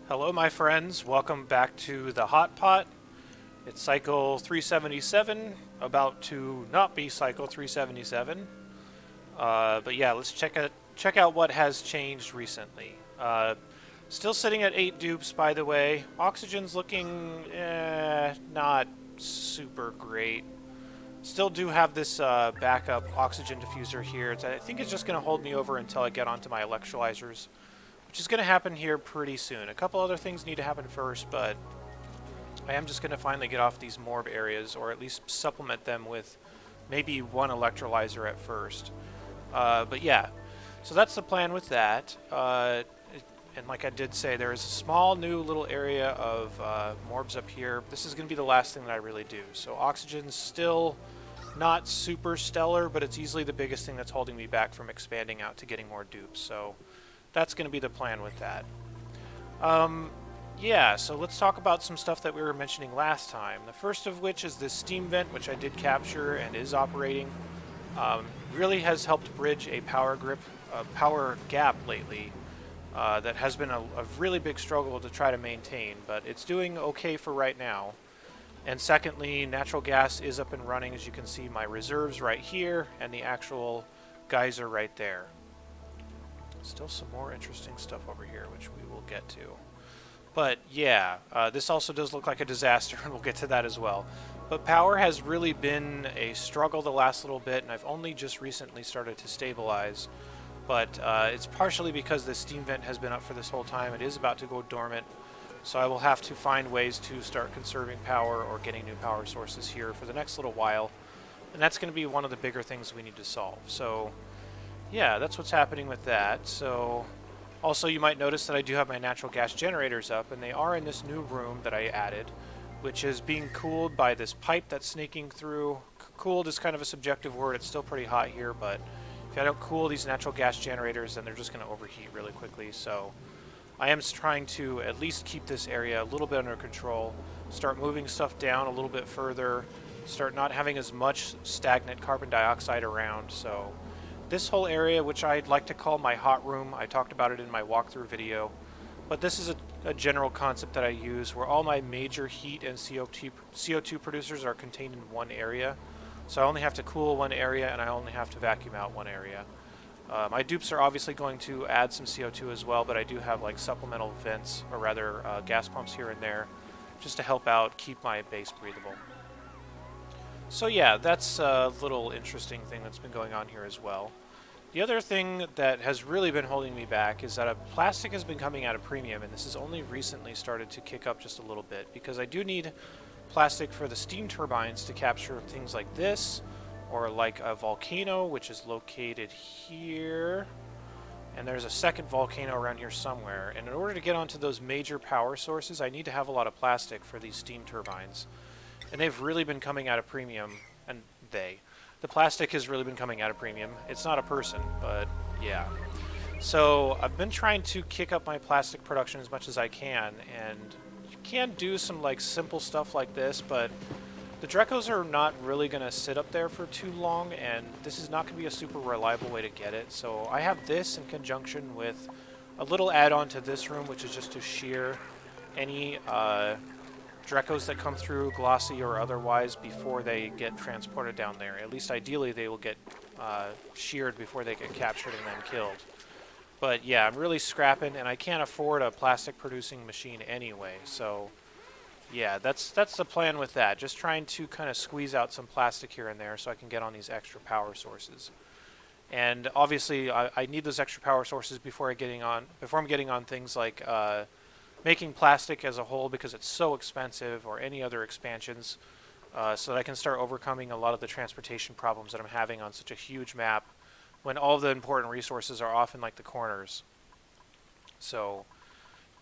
Hello, my friends. Welcome back to the Hot Pot. It's cycle 377, about to not be cycle 377. But yeah, let's check out what has changed recently. Still sitting at 8 dupes, by the way. Oxygen's looking not super great. Still do have this backup oxygen diffuser here. I think it's just going to hold me over until I get onto my electrolyzers, which is going to happen here pretty soon. A couple other things need to happen first, but I am just going to finally get off these morb areas, or at least supplement them with maybe one electrolyzer at first. But yeah, so that's the plan with that. And like I did say, there is a small new little area of morbs up here. This is going to be the last thing that I really do. So oxygen's still not super stellar, but it's easily the biggest thing that's holding me back from expanding out to getting more dupes. So that's going to be the plan with that. Yeah, so let's talk about some stuff that we were mentioning last time. The first of which is this steam vent, which I did capture and is operating. Really has helped bridge a power gap lately that has been a really big struggle to try to maintain, but it's doing okay for right now. And secondly, natural gas is up and running. As you can see, my reserves right here and the actual geyser right there. Still some more interesting stuff over here, which we will get to. But yeah, this also does look like a disaster, and we'll get to that as well. But power has really been a struggle the last little bit, and I've only just recently started to stabilize. But it's partially because the steam vent has been up for this whole time. It is about to go dormant, so I will have to find ways to start conserving power or getting new power sources here for the next little while. And that's going to be one of the bigger things we need to solve. So yeah, that's what's happening with that. So also you might notice that I do have my natural gas generators up, and they are in this new room that I added, which is being cooled by this pipe that's snaking through. Cooled is kind of a subjective word. It's still pretty hot here, but if I don't cool these natural gas generators, then they're just going to overheat really quickly. So I am trying to at least keep this area a little bit under control, start moving stuff down a little bit further, start not having as much stagnant carbon dioxide around. So this whole area, which I'd like to call my hot room, I talked about it in my walkthrough video, but this is a general concept that I use where all my major heat and CO2 producers are contained in one area. So I only have to cool one area, and I only have to vacuum out one area. My dupes are obviously going to add some CO2 as well, but I do have like supplemental vents, or rather gas pumps here and there, just to help out keep my base breathable. So yeah, that's a little interesting thing that's been going on here as well. The other thing that has really been holding me back is that plastic has been coming at a premium, and this has only recently started to kick up just a little bit, because I do need plastic for the steam turbines to capture things like this, or like a volcano, which is located here. And there's a second volcano around here somewhere. And in order to get onto those major power sources, I need to have a lot of plastic for these steam turbines. And they've really been coming at a premium, and the plastic has really been coming at a premium. It's not a person, but yeah. So I've been trying to kick up my plastic production as much as I can, and you can do some like simple stuff like this, but the Drecos are not really going to sit up there for too long, and this is not going to be a super reliable way to get it. So I have this in conjunction with a little add-on to this room, which is just to shear any Drecos that come through, glossy or otherwise, before they get transported down there. At least ideally they will get sheared before they get captured and then killed. But yeah, I'm really scrapping, and I can't afford a plastic producing machine anyway, so yeah, that's the plan with that. Just trying to kind of squeeze out some plastic here and there so I can get on these extra power sources. And obviously I need those extra power sources before I'm getting on things like making plastic as a whole, because it's so expensive, or any other expansions, so that I can start overcoming a lot of the transportation problems that I'm having on such a huge map when all of the important resources are off in like the corners. So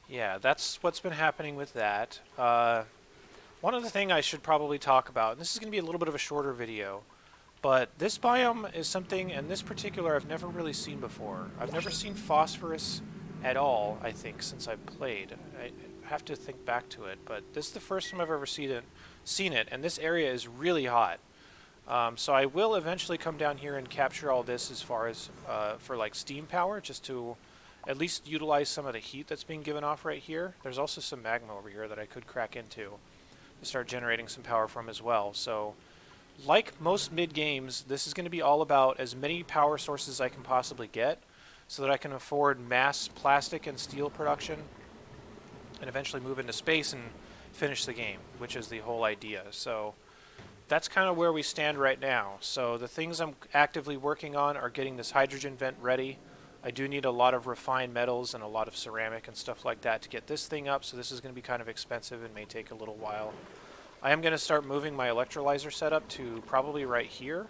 yeah, that's what's been happening with that. One other thing I should probably talk about, and this is going to be a little bit of a shorter video, but this biome is something, in this particular, I've never really seen before. I've never seen phosphorus at all, I think, since I've played. I have to think back to it, but this is the first time I've ever seen it, and this area is really hot. So I will eventually come down here and capture all this as far as for like steam power, just to at least utilize some of the heat that's being given off right here. There's also some magma over here that I could crack into to start generating some power from as well. So like most mid games, this is going to be all about as many power sources as I can possibly get so that I can afford mass plastic and steel production and eventually move into space and finish the game, which is the whole idea. So that's kind of where we stand right now. So the things I'm actively working on are getting this hydrogen vent ready. I do need a lot of refined metals and a lot of ceramic and stuff like that to get this thing up, so this is going to be kind of expensive and may take a little while. I am going to start moving my electrolyzer setup to probably right here.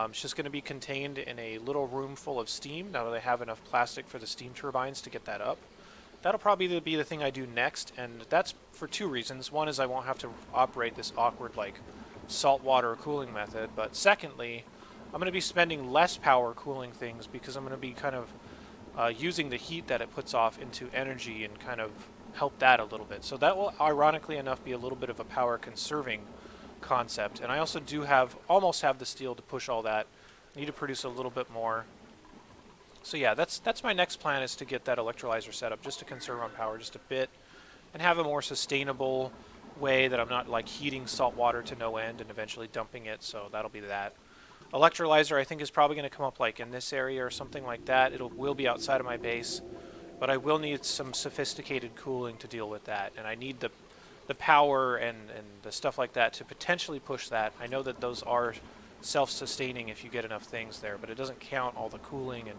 It's just going to be contained in a little room full of steam, now that I have enough plastic for the steam turbines to get that up. That'll probably be the thing I do next, and that's for two reasons. One is I won't have to operate this awkward, like, saltwater cooling method, but secondly, I'm going to be spending less power cooling things because I'm going to be kind of using the heat that it puts off into energy and kind of help that a little bit. So that will, ironically enough, be a little bit of a power conserving concept. And I also do almost have the steel to push all that. I need to produce a little bit more. So yeah, that's my next plan, is to get that electrolyzer set up just to conserve on power just a bit and have a more sustainable way that I'm not like heating salt water to no end and eventually dumping it. So that'll be that. Electrolyzer, I think, is probably going to come up like in this area or something like that. Will be outside of my base, but I will need some sophisticated cooling to deal with that, and I need the power and the stuff like that to potentially push that. I know that those are self-sustaining if you get enough things there, but it doesn't count all the cooling and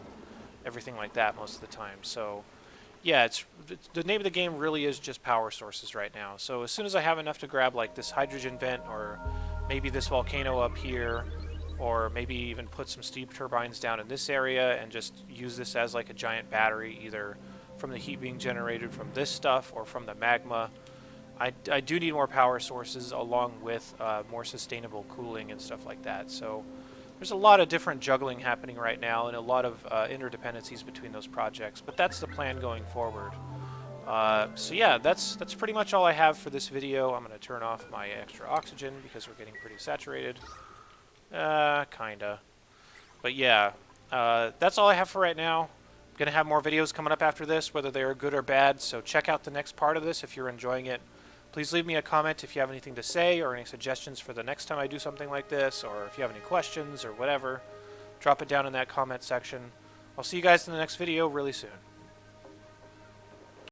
everything like that most of the time. So yeah, the name of the game really is just power sources right now. So as soon as I have enough to grab like this hydrogen vent or maybe this volcano up here, or maybe even put some steam turbines down in this area and just use this as like a giant battery, either from the heat being generated from this stuff or from the magma. I do need more power sources along with more sustainable cooling and stuff like that. So there's a lot of different juggling happening right now and a lot of interdependencies between those projects, but that's the plan going forward. So yeah, that's pretty much all I have for this video. I'm going to turn off my extra oxygen because we're getting pretty saturated. Kinda. But yeah, that's all I have for right now. I'm going to have more videos coming up after this, whether they are good or bad, so check out the next part of this if you're enjoying it. Please leave me a comment if you have anything to say or any suggestions for the next time I do something like this, or if you have any questions or whatever. Drop it down in that comment section. I'll see you guys in the next video really soon.